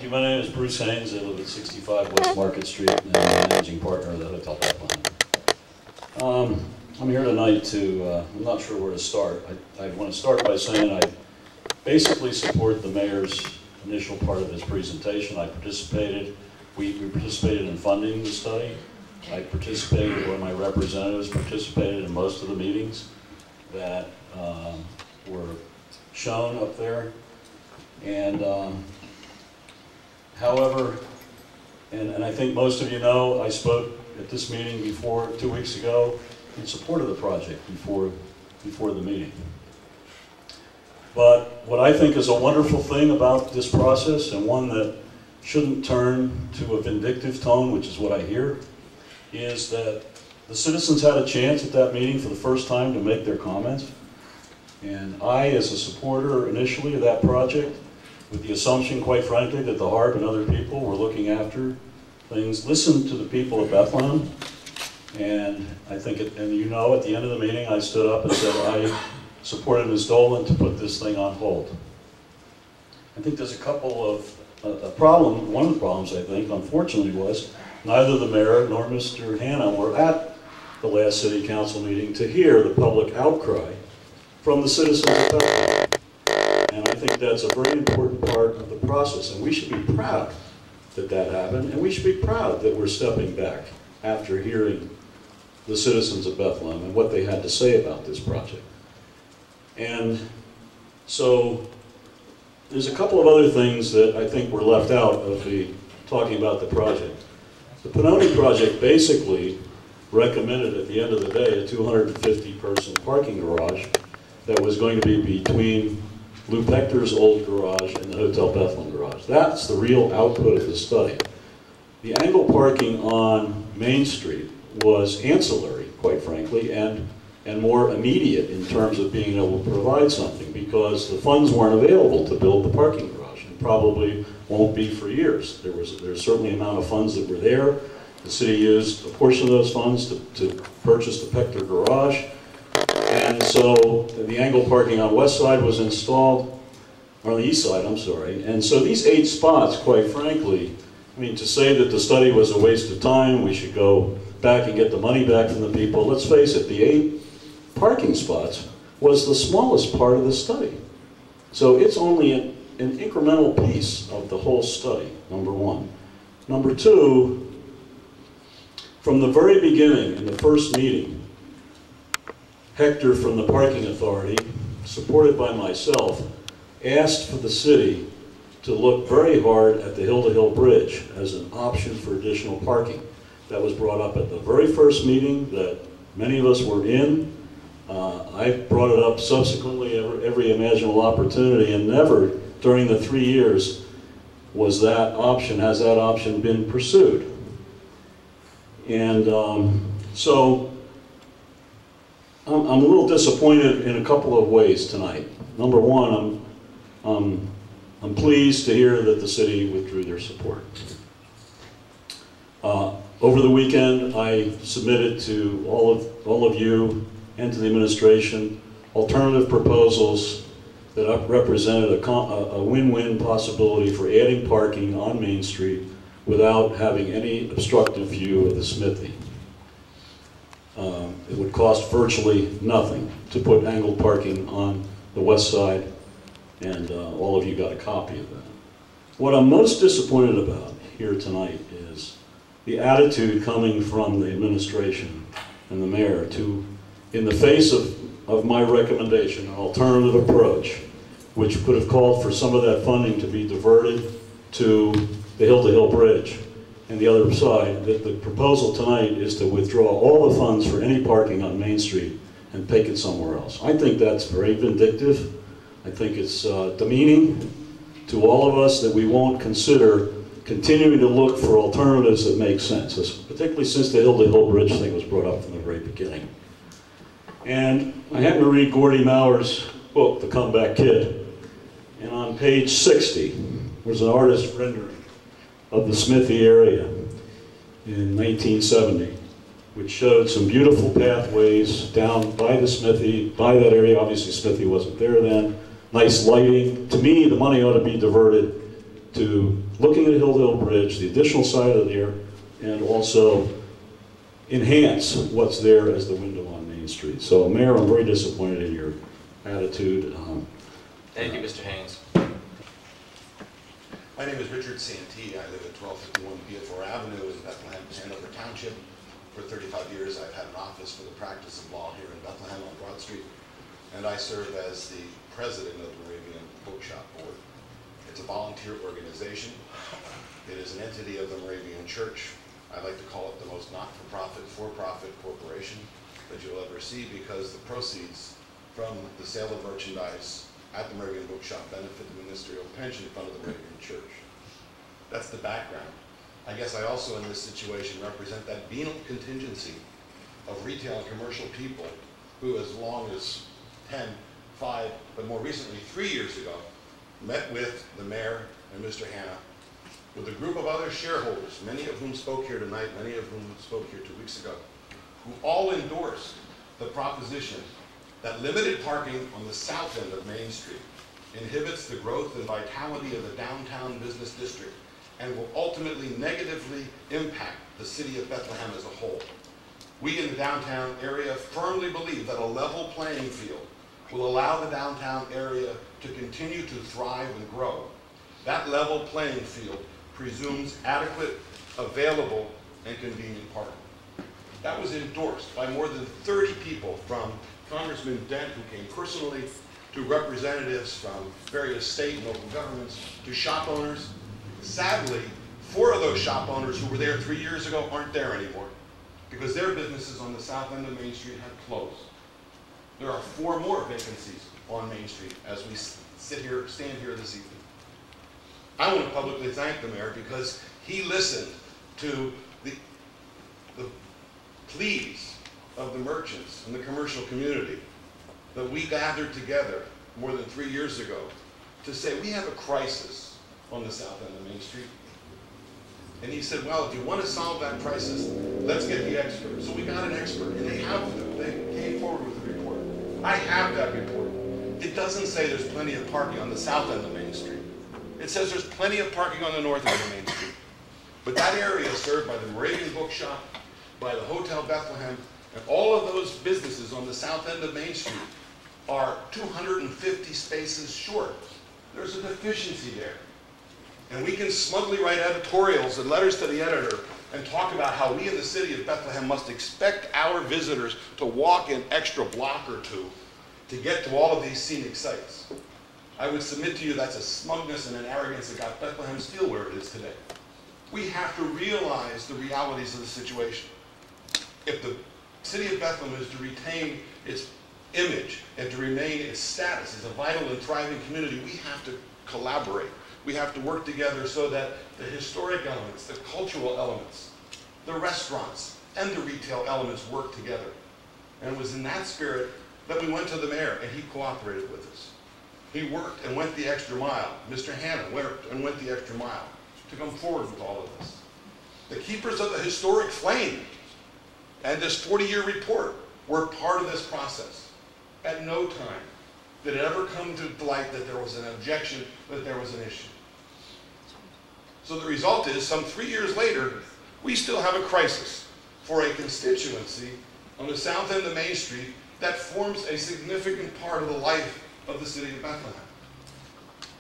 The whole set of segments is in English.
you. My name is Bruce Haynes. I live at 65 West Market Street, and I'm the managing partner of the Hotel Bethlehem. I'm here tonight to, I'm not sure where to start. I want to start by saying I basically support the mayor's initial part of his presentation. I participated, we participated in funding the study. I participated, or my representatives participated in most of the meetings that were shown up there. And however, and I think most of you know, I spoke at this meeting before 2 weeks ago in support of the project before the meeting. But what I think is a wonderful thing about this process, and one that shouldn't turn to a vindictive tone, which is what I hear, is that the citizens had a chance at that meeting for the first time to make their comments. And I, as a supporter initially of that project, with the assumption, quite frankly, that the Harp and other people were looking after things, listened to the people of Bethlehem. And I think, and you know, at the end of the meeting, I stood up and said I supported Ms. Dolan to put this thing on hold. I think there's a couple of, a problem, one of the problems I think, unfortunately, was neither the mayor nor Mr. Hanna were at the last city council meeting to hear the public outcry from the citizens of Bethlehem. And I think that's a very important part of the process, and we should be proud that that happened, and we should be proud that we're stepping back after hearing the citizens of Bethlehem and what they had to say about this project. And so there's a couple of other things that I think were left out of the talking about the project. The Pannoni project basically recommended at the end of the day a 250-person parking garage that was going to be between Lou Pector's old garage and the Hotel Bethlehem garage. That's the real output of the study. The angle parking on Main Street was ancillary, quite frankly, and more immediate in terms of being able to provide something, because the funds weren't available to build the parking garage, and probably won't be for years. There's certainly an amount of funds that were there. The city used a portion of those funds to purchase the Pector garage. And so the angle parking on West Side was installed, or on the East Side, I'm sorry. And so these 8 spots, quite frankly, I mean, to say that the study was a waste of time, we should go back and get the money back from the people, let's face it, the 8 parking spots was the smallest part of the study. So it's only an incremental piece of the whole study, number one. Number two, from the very beginning, in the first meeting, Hector from the Parking Authority, supported by myself, asked for the city to look very hard at the hill-to-hill bridge as an option for additional parking. That was brought up at the very first meeting that many of us were in. I brought it up subsequently every imaginable opportunity, and never during the 3 years has that option been pursued. And so I'm a little disappointed in a couple of ways tonight. Number one, I'm pleased to hear that the city withdrew their support. Over the weekend, I submitted to all of you and to the administration alternative proposals that represented a win-win possibility for adding parking on Main Street without having any obstructive view of the smithy. It would cost virtually nothing to put angled parking on the west side, and all of you got a copy of that. What I'm most disappointed about here tonight is the attitude coming from the administration and the mayor to, in the face of my recommendation, an alternative approach, which could have called for some of that funding to be diverted to the hill-to-hill bridge. And the other side, the proposal tonight is to withdraw all the funds for any parking on Main Street and take it somewhere else. I think that's very vindictive. I think it's demeaning to all of us that we won't consider continuing to look for alternatives that make sense, particularly since the hill-to-hill bridge thing was brought up from the very beginning. And I happened to read Gordy Mauer's book, The Comeback Kid, and on page 60, there's an artist rendering of the Smithy area in 1970, which showed some beautiful pathways down by the Smithy, by that area. Obviously Smithy wasn't there then. Nice lighting. To me, the money ought to be diverted to looking at Hilldale Bridge, the additional side of there, and also enhance what's there as the window on Main Street. So, Mayor, I'm very disappointed in your attitude. Thank you, Mr. Haynes. My name is Richard Santee. I live at 1251 Beaufort Avenue in Bethlehem, Hanover Township. For 35 years, I've had an office for the practice of law here in Bethlehem on Broad Street, and I serve as the president of the Moravian Bookshop Board. It's a volunteer organization. It is an entity of the Moravian Church. I like to call it the most not-for-profit, for-profit corporation that you'll ever see, because the proceeds from the sale of merchandise at the Moravian Bookshop benefit the ministerial pension fund of the Moravian Church. That's the background. I guess I also, in this situation, represent that venal contingency of retail and commercial people who, as long as 10, 5, but more recently 3 years ago, met with the mayor and Mr. Hanna with a group of other shareholders, many of whom spoke here tonight, many of whom spoke here 2 weeks ago, who all endorsed the proposition that limited parking on the south end of Main Street inhibits the growth and vitality of the downtown business district and will ultimately negatively impact the city of Bethlehem as a whole. We in the downtown area firmly believe that a level playing field will allow the downtown area to continue to thrive and grow. That level playing field presumes adequate, available, and convenient parking. That was endorsed by more than 30 people, from Congressman Dent, who came personally, to representatives from various state and local governments, to shop owners. Sadly, 4 of those shop owners who were there 3 years ago aren't there anymore, because their businesses on the south end of Main Street have closed. There are 4 more vacancies on Main Street as we stand here this evening. I want to publicly thank the mayor, because he listened to the pleas of the merchants and the commercial community that we gathered together more than 3 years ago to say we have a crisis on the south end of Main Street. And he said, well, if you want to solve that crisis, let's get the expert. So we got an expert, and they came forward with a report. I have that report. It doesn't say there's plenty of parking on the south end of Main Street. It says there's plenty of parking on the north end of Main Street. But that area is served by the Moravian Bookshop, by the Hotel Bethlehem, and all of those businesses on the south end of Main Street are 250 spaces short. There's a deficiency there. And we can smugly write editorials and letters to the editor and talk about how we in the city of Bethlehem must expect our visitors to walk an extra block or 2 to get to all of these scenic sites. I would submit to you that's a smugness and an arrogance that got Bethlehem Steel where it is today. We have to realize the realities of the situation. If the city of Bethlehem is to retain its image and to remain its status as a vital and thriving community, we have to collaborate. We have to work together so that the historic elements, the cultural elements, the restaurants, and the retail elements work together. And it was in that spirit that we went to the mayor, and he cooperated with us. He worked and went the extra mile. Mr. Hanna worked and went the extra mile to come forward with all of this. The keepers of the historic flame and this 40-year report were part of this process. At no time did it ever come to light that there was an objection, that there was an issue. So the result is, some 3 years later, we still have a crisis for a constituency on the south end of Main Street that forms a significant part of the life of the city of Bethlehem.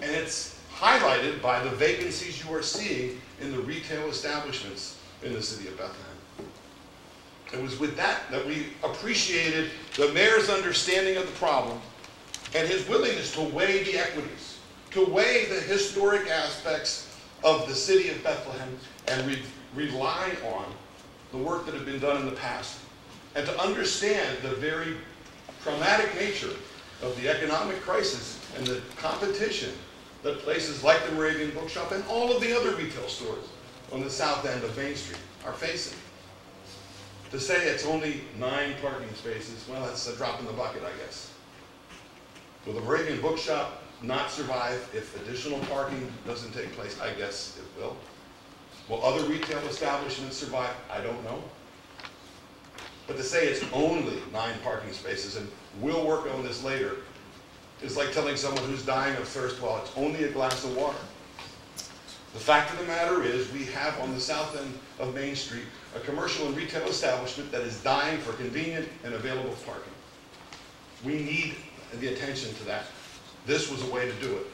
And it's highlighted by the vacancies you are seeing in the retail establishments in the city of Bethlehem. It was with that we appreciated the mayor's understanding of the problem and his willingness to weigh the equities, to weigh the historic aspects of the city of Bethlehem and rely on the work that had been done in the past, and to understand the very traumatic nature of the economic crisis and the competition that places like the Moravian Bookshop and all of the other retail stores on the south end of Main Street are facing. To say it's only 9 parking spaces, well, that's a drop in the bucket, I guess. Will the Moravian Bookshop not survive if additional parking doesn't take place? I guess it will. Will other retail establishments survive? I don't know. But to say it's only 9 parking spaces, and we'll work on this later, is like telling someone who's dying of thirst, well, it's only a glass of water. The fact of the matter is, we have on the south end of Main Street a commercial and retail establishment that is dying for convenient and available parking. We need the attention to that. This was a way to do it.